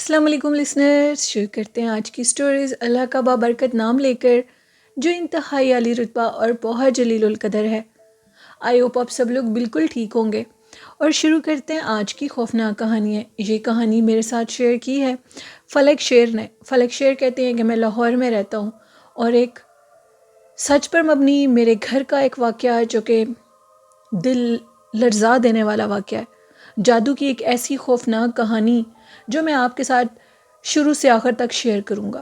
السلام علیکم لسنرز، شروع کرتے ہیں آج کی سٹوریز اللہ کا بابرکت نام لے کر جو انتہائی عالی رتبہ اور بہت جلیل القدر ہے۔ آئی ہوپ آپ سب لوگ بالکل ٹھیک ہوں گے اور شروع کرتے ہیں آج کی خوفناک کہانی ہے۔ یہ کہانی میرے ساتھ شیئر کی ہے فلک شیر نے۔ فلک شیر کہتے ہیں کہ میں لاہور میں رہتا ہوں اور ایک سچ پر مبنی میرے گھر کا ایک واقعہ جو کہ دل لرزا دینے والا واقعہ ہے، جادو کی ایک ایسی خوفناک کہانی جو میں آپ کے ساتھ شروع سے آخر تک شیئر کروں گا۔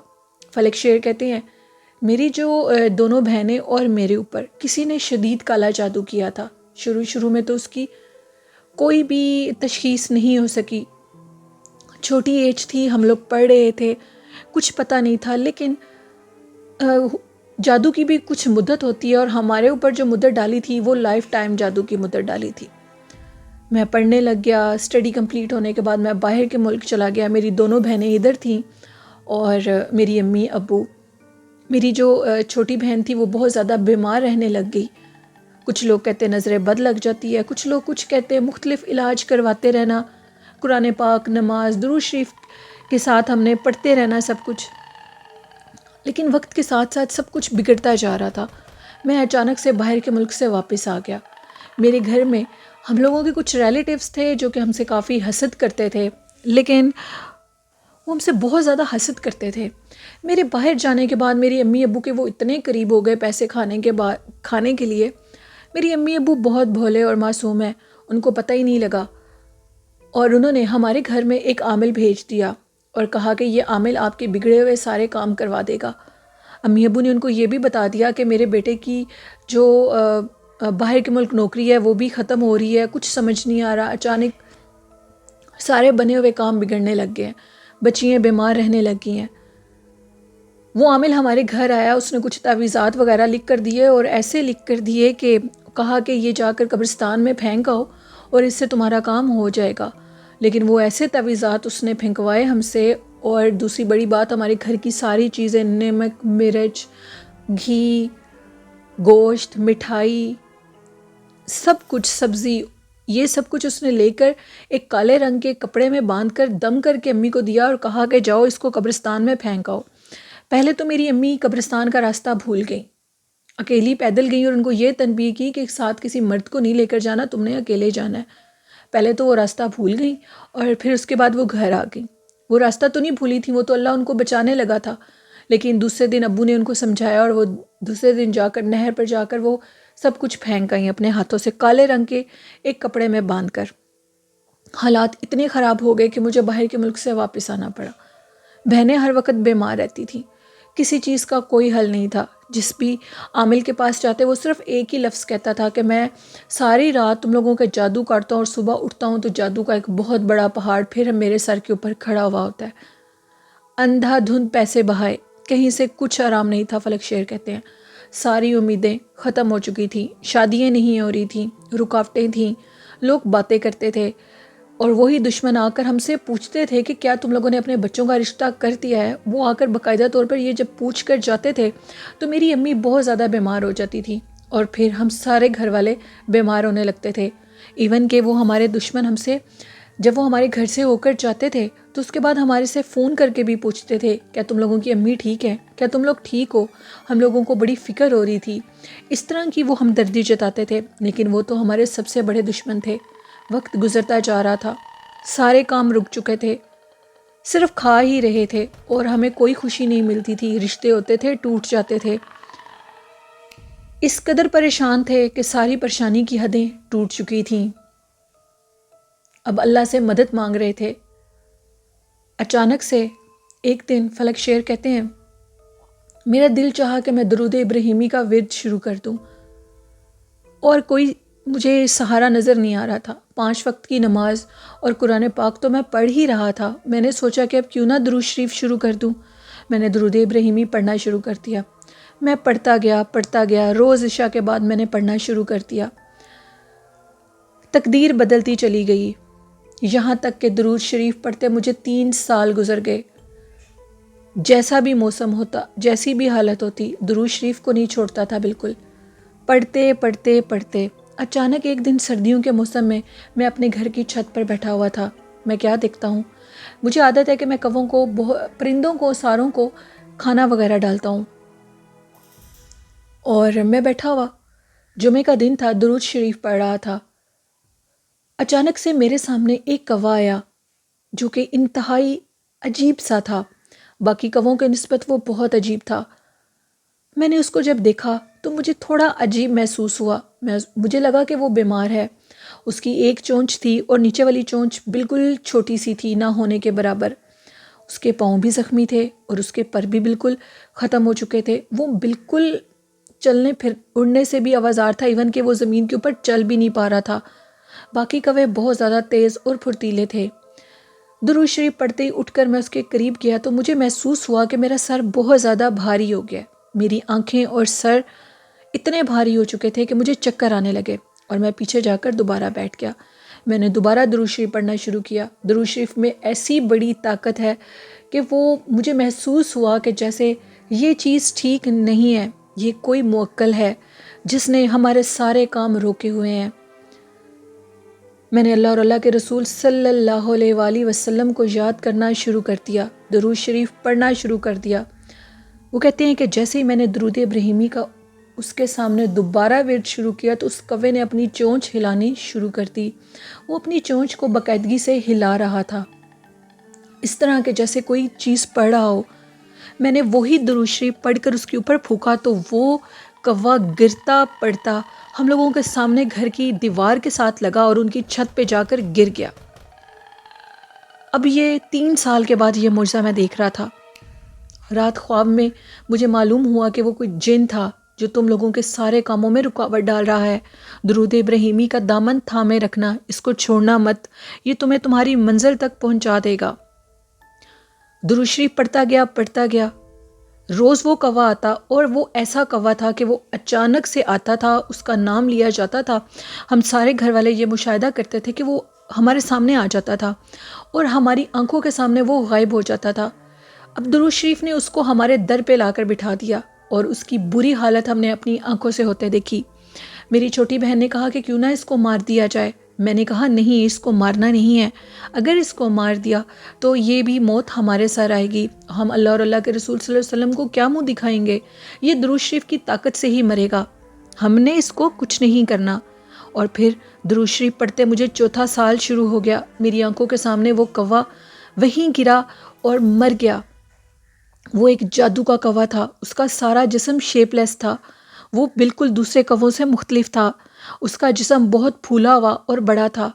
فلک شیر کہتے ہیں میری جو دونوں بہنیں اور میرے اوپر کسی نے شدید کالا جادو کیا تھا۔ شروع میں تو اس کی کوئی بھی تشخیص نہیں ہو سکی، چھوٹی ایج تھی، ہم لوگ پڑھ رہے تھے، کچھ پتہ نہیں تھا، لیکن جادو کی بھی کچھ مدت ہوتی ہے اور ہمارے اوپر جو مدت ڈالی تھی وہ لائف ٹائم جادو کی مدت ڈالی تھی۔ میں پڑھنے لگ گیا، اسٹڈی کمپلیٹ ہونے کے بعد میں باہر کے ملک چلا گیا، میری دونوں بہنیں ادھر تھیں اور میری امی ابو۔ میری جو چھوٹی بہن تھی وہ بہت زیادہ بیمار رہنے لگ گئی، کچھ لوگ کہتے ہیں نظر بد لگ جاتی ہے، کچھ لوگ کچھ کہتے ہیں مختلف علاج کرواتے رہنا، قرآن پاک، نماز، درود شریف کے ساتھ ہم نے پڑھتے رہنا سب کچھ، لیکن وقت کے ساتھ ساتھ سب کچھ بگڑتا جا رہا تھا۔ میں اچانک سے باہر کے ملک سے واپس آ گیا۔ میرے گھر میں ہم لوگوں کے کچھ ریلیٹیوز تھے جو کہ ہم سے کافی حسد کرتے تھے، لیکن وہ ہم سے بہت زیادہ حسد کرتے تھے۔ میرے باہر جانے کے بعد میری امی ابو کے وہ اتنے قریب ہو گئے پیسے کھانے کے لیے۔ میری امی ابو بہت بھولے اور معصوم ہیں، ان کو پتہ ہی نہیں لگا، اور انہوں نے ہمارے گھر میں ایک عامل بھیج دیا اور کہا کہ یہ عامل آپ کے بگڑے ہوئے سارے کام کروا دے گا۔ امی ابو نے ان کو یہ بھی بتا دیا کہ میرے بیٹے کی جو باہر کے ملک نوکری ہے وہ بھی ختم ہو رہی ہے، کچھ سمجھ نہیں آ رہا، اچانک سارے بنے ہوئے کام بگڑنے لگ گئے ہیں، بچیاں بیمار رہنے لگ گئی ہیں۔ وہ عامل ہمارے گھر آیا، اس نے کچھ تعویذات وغیرہ لکھ کر دیے اور ایسے لکھ کر دیے کہ کہا کہ یہ جا کر قبرستان میں پھینک آؤ اور اس سے تمہارا کام ہو جائے گا۔ لیکن وہ ایسے تعویذات اس نے پھینکوائے ہم سے، اور دوسری بڑی بات ہمارے گھر کی ساری چیزیں، نمک، مرچ، گھی، گوشت، مٹھائی، سب کچھ، سبزی، یہ سب کچھ اس نے لے کر ایک کالے رنگ کے کپڑے میں باندھ کر دم کر کے امی کو دیا اور کہا کہ جاؤ اس کو قبرستان میں پھینک آؤ۔ پہلے تو میری امی قبرستان کا راستہ بھول گئیں، اکیلی پیدل گئیں اور ان کو یہ تنبیہ کی کہ ساتھ کسی مرد کو نہیں لے کر جانا، تم نے اکیلے جانا ہے۔ پہلے تو وہ راستہ بھول گئیں اور پھر اس کے بعد وہ گھر آ گئیں۔ وہ راستہ تو نہیں بھولی تھی، وہ تو اللہ ان کو بچانے لگا تھا، لیکن دوسرے دن ابو نے ان کو سمجھایا اور وہ دوسرے دن جا کر نہر پر جا کر وہ سب کچھ پھینک آئیں اپنے ہاتھوں سے، کالے رنگ کے ایک کپڑے میں باندھ کر۔ حالات اتنے خراب ہو گئے کہ مجھے باہر کے ملک سے واپس آنا پڑا۔ بہنیں ہر وقت بیمار رہتی تھیں، کسی چیز کا کوئی حل نہیں تھا۔ جس بھی عامل کے پاس جاتے وہ صرف ایک ہی لفظ کہتا تھا کہ میں ساری رات تم لوگوں کا جادو کاٹتا ہوں اور صبح اٹھتا ہوں تو جادو کا ایک بہت بڑا پہاڑ پھر میرے سر کے اوپر کھڑا ہوا ہوتا ہے۔ اندھا دھند پیسے بہائے، کہیں سے کچھ آرام نہیں تھا۔ فلک شیر کہتے ہیں ساری امیدیں ختم ہو چکی تھیں، شادیاں نہیں ہو رہی تھیں، رکاوٹیں تھیں، لوگ باتیں کرتے تھے اور وہی دشمن آ کر ہم سے پوچھتے تھے کہ کیا تم لوگوں نے اپنے بچوں کا رشتہ کر دیا ہے۔ وہ آ کر باقاعدہ طور پر یہ جب پوچھ کر جاتے تھے تو میری امی بہت زیادہ بیمار ہو جاتی تھی اور پھر ہم سارے گھر والے بیمار ہونے لگتے تھے۔ ایون کہ وہ ہمارے دشمن ہم سے جب وہ ہمارے گھر سے ہو کر جاتے تھے تو اس کے بعد ہمارے سے فون کر کے بھی پوچھتے تھے کیا تم لوگوں کی امی ٹھیک ہے، کیا تم لوگ ٹھیک ہو، ہم لوگوں کو بڑی فکر ہو رہی تھی۔ اس طرح کی وہ ہمدردی جتاتے تھے، لیکن وہ تو ہمارے سب سے بڑے دشمن تھے۔ وقت گزرتا جا رہا تھا، سارے کام رک چکے تھے، صرف کھا ہی رہے تھے اور ہمیں کوئی خوشی نہیں ملتی تھی، رشتے ہوتے تھے ٹوٹ جاتے تھے۔ اس قدر پریشان تھے کہ ساری پریشانی کی حدیں ٹوٹ چکی تھیں، اب اللہ سے مدد مانگ رہے تھے۔ اچانک سے ایک دن فلک شیر کہتے ہیں میرا دل چاہا کہ میں درود ابراہیمی کا ورد شروع کر دوں اور کوئی مجھے سہارا نظر نہیں آ رہا تھا۔ 5 وقت کی نماز اور قرآن پاک تو میں پڑھ ہی رہا تھا، میں نے سوچا کہ اب کیوں نہ درود شریف شروع کر دوں۔ میں نے درود ابراہیمی پڑھنا شروع کر دیا، میں پڑھتا گیا، روز عشاء کے بعد میں نے پڑھنا شروع کر دیا۔ تقدیر بدلتی چلی گئی، یہاں تک کہ درود شریف پڑھتے مجھے 3 سال گزر گئے۔ جیسا بھی موسم ہوتا، جیسی بھی حالت ہوتی، درود شریف کو نہیں چھوڑتا تھا بالکل، پڑھتے اچانک ایک دن سردیوں کے موسم میں اپنے گھر کی چھت پر بیٹھا ہوا تھا۔ میں کیا دیکھتا ہوں، مجھے عادت ہے کہ میں کووں کو پرندوں کو ساروں کو کھانا وغیرہ ڈالتا ہوں. اور میں بیٹھا ہوا جمعے کا دن تھا، درود شریف پڑھ رہا تھا. اچانک سے میرے سامنے ایک کوا آیا جو کہ انتہائی عجیب سا تھا. باقی کووں کے نسبت وہ بہت عجیب تھا. میں نے اس کو جب دیکھا تو مجھے تھوڑا عجیب محسوس ہوا. مجھے لگا کہ وہ بیمار ہے. اس کی ایک چونچ تھی اور نیچے والی چونچ بالکل چھوٹی سی تھی، نہ ہونے کے برابر. اس کے پاؤں بھی زخمی تھے اور اس کے پر بھی بالکل ختم ہو چکے تھے. وہ بالکل چلنے اڑنے سے بھی آوازار تھا، ایون کہ وہ زمین کے اوپر چل بھی نہیں پا رہا تھا. باقی کوے بہت زیادہ تیز اور پھرتیلے تھے. درود شریف پڑھتے ہی اٹھ کر میں اس کے قریب گیا تو مجھے محسوس ہوا کہ میرا سر بہت زیادہ بھاری ہو گیا. میری آنکھیں اور سر اتنے بھاری ہو چکے تھے کہ مجھے چکر آنے لگے اور میں پیچھے جا کر دوبارہ بیٹھ گیا. میں نے دوبارہ درود شریف پڑھنا شروع کیا. درود شریف میں ایسی بڑی طاقت ہے کہ وہ مجھے محسوس ہوا کہ جیسے یہ چیز ٹھیک نہیں ہے، یہ کوئی موکل ہے جس نے ہمارے سارے کام روکے ہوئے ہیں. میں نے اللہ اور اللہ کے رسول صلی اللہ علیہ وآلہ وسلم کو یاد کرنا شروع کر دیا، درود شریف پڑھنا شروع کر دیا. وہ کہتے ہیں کہ جیسے ہی میں نے درود ابراہیمی کا اس کے سامنے دوبارہ ورد شروع کیا تو اس کوے نے اپنی چونچ ہلانی شروع کر دی. وہ اپنی چونچ کو باقاعدگی سے ہلا رہا تھا، اس طرح کہ جیسے کوئی چیز پڑھ رہا ہو. میں نے وہی درود شریف پڑھ کر اس کے اوپر پھونکا تو وہ کوا گرتا پڑتا ہم لوگوں کے سامنے گھر کی دیوار کے ساتھ لگا اور ان کی چھت پہ جا کر گر گیا. اب یہ 3 سال کے بعد یہ معجزہ میں دیکھ رہا تھا. رات خواب میں مجھے معلوم ہوا کہ وہ کوئی جن تھا جو تم لوگوں کے سارے کاموں میں رکاوٹ ڈال رہا ہے. درود ابراہیمی کا دامن تھامے رکھنا، اس کو چھوڑنا مت، یہ تمہیں تمہاری منزل تک پہنچا دے گا. درود شریف پڑھتا گیا. روز وہ کوا آتا اور وہ ایسا کوا تھا کہ وہ اچانک سے آتا تھا، اس کا نام لیا جاتا تھا. ہم سارے گھر والے یہ مشاہدہ کرتے تھے کہ وہ ہمارے سامنے آ جاتا تھا اور ہماری آنکھوں کے سامنے وہ غائب ہو جاتا تھا. اب درود شریف نے اس کو ہمارے در پہ لا کر بٹھا دیا اور اس کی بری حالت ہم نے اپنی آنکھوں سے ہوتے دیکھی. میری چھوٹی بہن نے کہا کہ کیوں نہ اس کو مار دیا جائے. میں نے کہا نہیں، اس کو مارنا نہیں ہے. اگر اس کو مار دیا تو یہ بھی موت ہمارے سر آئے گی. ہم اللہ اور اللہ کے رسول صلی اللہ علیہ وسلم کو کیا منہ دکھائیں گے؟ یہ درود شریف کی طاقت سے ہی مرے گا. ہم نے اس کو کچھ نہیں کرنا. اور پھر درود شریف پڑھتے مجھے 4تھا سال شروع ہو گیا. میری آنکھوں کے سامنے وہ کوا وہیں گرا اور مر گیا. وہ ایک جادو کا کوا تھا. اس کا سارا جسم شیپ لیس تھا. وہ بالکل دوسرے کووں سے مختلف تھا. اس کا جسم بہت پھولا ہوا اور بڑا تھا.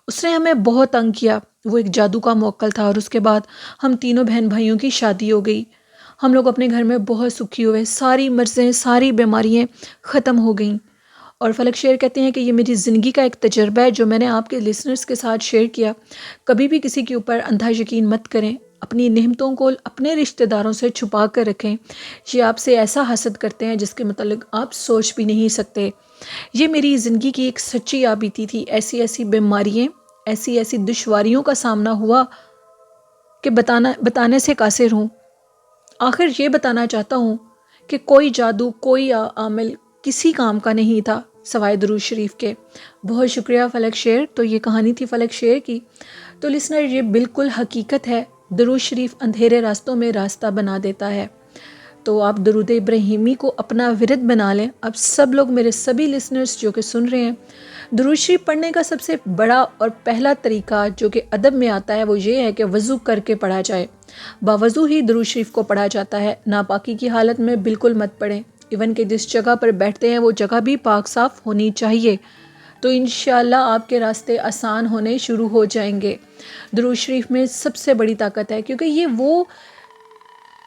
اس نے ہمیں بہت تنگ کیا. وہ ایک جادو کا موکل تھا. اور اس کے بعد ہم تینوں بہن بھائیوں کی شادی ہو گئی. ہم لوگ اپنے گھر میں بہت سکھی ہوئے. ساری مرضیں، ساری بیماریاں ختم ہو گئیں. اور فلک شیر کہتے ہیں کہ یہ میری زندگی کا ایک تجربہ ہے جو میں نے آپ کے لسنرز کے ساتھ شیئر کیا. کبھی بھی کسی کے اوپر اندھا یقین مت کریں. اپنی نعمتوں کو اپنے رشتہ داروں سے چھپا کر رکھیں. یہ آپ سے ایسا حسد کرتے ہیں جس کے متعلق آپ سوچ بھی نہیں سکتے. یہ میری زندگی کی ایک سچی بیتی تھی. ایسی بیماریاں، ایسی دشواریوں کا سامنا ہوا کہ بتانے سے قاصر ہوں. آخر یہ بتانا چاہتا ہوں کہ کوئی جادو، کوئی عامل کسی کام کا نہیں تھا سوائے درود شریف کے. بہت شکریہ فلک شیر. تو یہ کہانی تھی فلک شیر کی. تو لسنر، یہ بالکل حقیقت ہے. درود شریف اندھیرے راستوں میں راستہ بنا دیتا ہے. تو آپ درود ابراہیمی کو اپنا ورد بنا لیں. اب سب لوگ، میرے سبھی لسنرز جو کہ سن رہے ہیں، درود شریف پڑھنے کا سب سے بڑا اور پہلا طریقہ جو کہ ادب میں آتا ہے وہ یہ ہے کہ وضو کر کے پڑھا جائے. باوضو ہی درود شریف کو پڑھا جاتا ہے. ناپاکی کی حالت میں بالکل مت پڑھیں. ایون کہ جس جگہ پر بیٹھتے ہیں وہ جگہ بھی پاک صاف ہونی چاہیے. تو انشاءاللہ آپ کے راستے آسان ہونے شروع ہو جائیں گے. درود شریف میں سب سے بڑی طاقت ہے، کیونکہ یہ وہ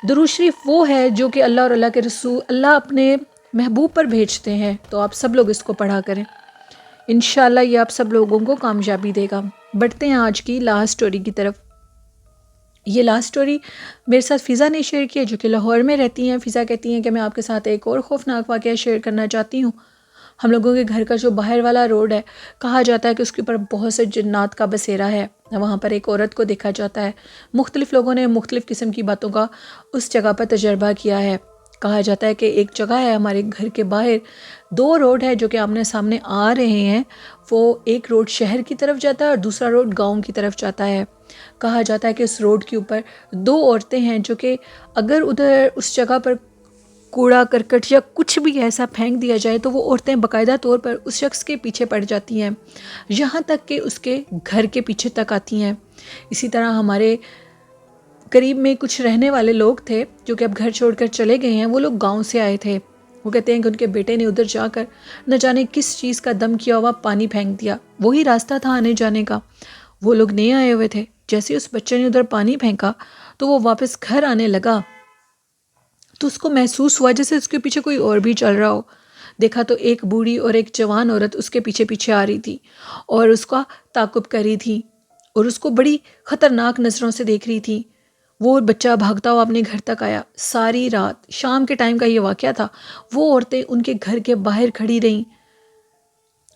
درود شریف وہ ہے جو کہ اللہ اور اللہ کے رسول اللہ اپنے محبوب پر بھیجتے ہیں. تو آپ سب لوگ اس کو پڑھا کریں. انشاءاللہ یہ آپ سب لوگوں کو کامیابی دے گا. بڑھتے ہیں آج کی لاسٹ سٹوری کی طرف. یہ لاسٹ سٹوری میرے ساتھ فضا نے شیئر کی ہے جو کہ لاہور میں رہتی ہیں. فضا کہتی ہیں کہ میں آپ کے ساتھ ایک اور خوفناک واقعہ شیئر کرنا چاہتی ہوں. ہم لوگوں کے گھر کا جو باہر والا روڈ ہے، کہا جاتا ہے کہ اس کے اوپر بہت سے جنات کا بسیرا ہے. وہاں پر ایک عورت کو دیکھا جاتا ہے. مختلف لوگوں نے مختلف قسم کی باتوں کا اس جگہ پر تجربہ کیا ہے. کہا جاتا ہے کہ ایک جگہ ہے ہمارے گھر کے باہر، 2 روڈ ہے جو کہ آمنے سامنے آ رہے ہیں وہ ایک روڈ شہر کی طرف جاتا ہے اور دوسرا روڈ گاؤں کی طرف جاتا ہے۔ کہا جاتا ہے کہ اس روڈ کے اوپر دو عورتیں ہیں جو کہ اگر ادھر اس جگہ پر کوڑا کرکٹ یا کچھ بھی ایسا پھینک دیا جائے تو وہ عورتیں باقاعدہ طور پر اس شخص کے پیچھے پڑ جاتی ہیں، یہاں تک کہ اس کے گھر کے پیچھے تک آتی ہیں۔ اسی طرح ہمارے قریب میں کچھ رہنے والے لوگ تھے جو کہ اب گھر چھوڑ کر چلے گئے ہیں، وہ لوگ گاؤں سے آئے تھے۔ وہ کہتے ہیں کہ ان کے بیٹے نے ادھر جا کر نہ جانے کس چیز کا دم کیا ہوا پانی پھینک دیا، وہی راستہ تھا آنے جانے کا، وہ لوگ نہیں آئے ہوئے تھے۔ جیسے اس بچے نے ادھر پانی پھینکا تو وہ واپس گھر آنے لگا تو اس کو محسوس ہوا جیسے اس کے پیچھے کوئی اور بھی چل رہا ہو۔ دیکھا تو ایک بوڑھی اور ایک جوان عورت اس کے پیچھے پیچھے آ رہی تھی اور اس کا تعاقب کر رہی تھی اور اس کو بڑی خطرناک نظروں سے دیکھ رہی تھی۔ وہ بچہ بھاگتا ہوا اپنے گھر تک آیا۔ ساری رات شام کے ٹائم کا یہ واقعہ تھا، وہ عورتیں ان کے گھر کے باہر کھڑی رہیں۔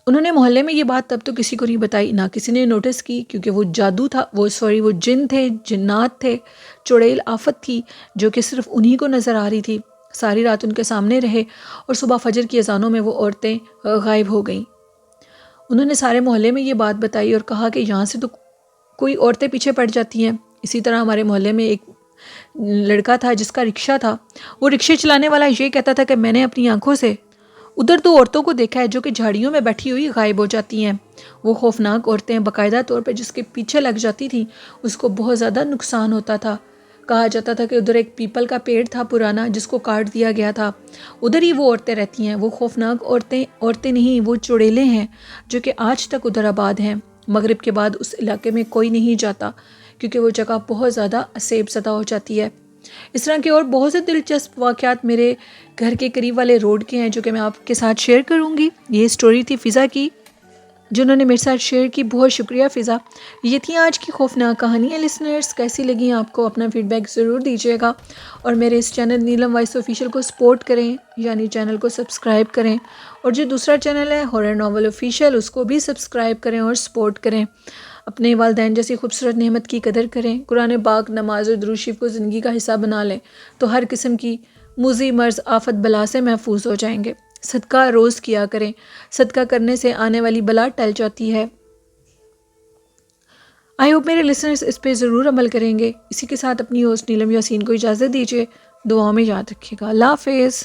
انہوں نے محلے میں یہ بات تب تو کسی کو نہیں بتائی، نہ کسی نے نوٹس کی، کیونکہ وہ جادو تھا، وہ جن تھے، جنات تھے، چڑیل آفت تھی جو کہ صرف انہی کو نظر آ رہی تھی۔ ساری رات ان کے سامنے رہے اور صبح فجر کی اذانوں میں وہ عورتیں غائب ہو گئیں۔ انہوں نے سارے محلے میں یہ بات بتائی اور کہا کہ یہاں سے تو کوئی عورتیں پیچھے پڑ جاتی ہیں۔ اسی طرح ہمارے محلے میں ایک لڑکا تھا جس کا رکشہ تھا، وہ رکشے چلانے والا یہ کہتا تھا کہ میں نے اپنی آنکھوں سے ادھر دو عورتوں کو دیکھا ہے جو کہ جھاڑیوں میں بیٹھی ہوئی غائب ہو جاتی ہیں۔ وہ خوفناک عورتیں باقاعدہ طور پہ جس کے پیچھے لگ جاتی تھیں اس کو بہت زیادہ نقصان ہوتا تھا۔ کہا جاتا تھا کہ ادھر ایک پیپل کا پیڑ تھا پرانا جس کو کاٹ دیا گیا تھا، ادھر ہی وہ عورتیں رہتی ہیں۔ وہ خوفناک عورتیں نہیں، وہ چڑیلیں ہیں جو کہ آج تک ادھر آباد ہیں۔ مغرب کے بعد اس علاقے میں کوئی نہیں جاتا کیونکہ وہ جگہ بہت زیادہ اسیب زدہ ہو جاتی ہے۔ اس طرح کے اور بہت سے دلچسپ واقعات میرے گھر کے قریب والے روڈ کے ہیں جو کہ میں آپ کے ساتھ شیئر کروں گی۔ یہ سٹوری تھی فضا کی جنہوں نے میرے ساتھ شیئر کی، بہت شکریہ فضا۔ یہ تھی آج کی خوفناک کہانیاں۔ لسنرز کیسی لگیں آپ کو؟ اپنا فیڈ بیک ضرور دیجیے گا اور میرے اس چینل نیلم وائس آفیشیل کو سپورٹ کریں، یعنی چینل کو سبسکرائب کریں، اور جو دوسرا چینل ہے ہارر ناول آفیشیل اس کو بھی سبسکرائب کریں اور سپورٹ کریں۔ اپنے والدین جیسی خوبصورت نعمت کی قدر کریں، قرآن پاک، نماز اور درود شریف کو زندگی کا حصہ بنا لیں تو ہر قسم کی موذی مرض آفت بلا سے محفوظ ہو جائیں گے۔ صدقہ روز کیا کریں، صدقہ کرنے سے آنے والی بلا ٹل جاتی ہے۔ آئی ہوپ میرے لسنرز اس پہ ضرور عمل کریں گے۔ اسی کے ساتھ اپنی ہوسٹ نیلم یاسین کو اجازت دیجیے، دعاؤں میں یاد رکھیے گا۔ اللہ حافظ۔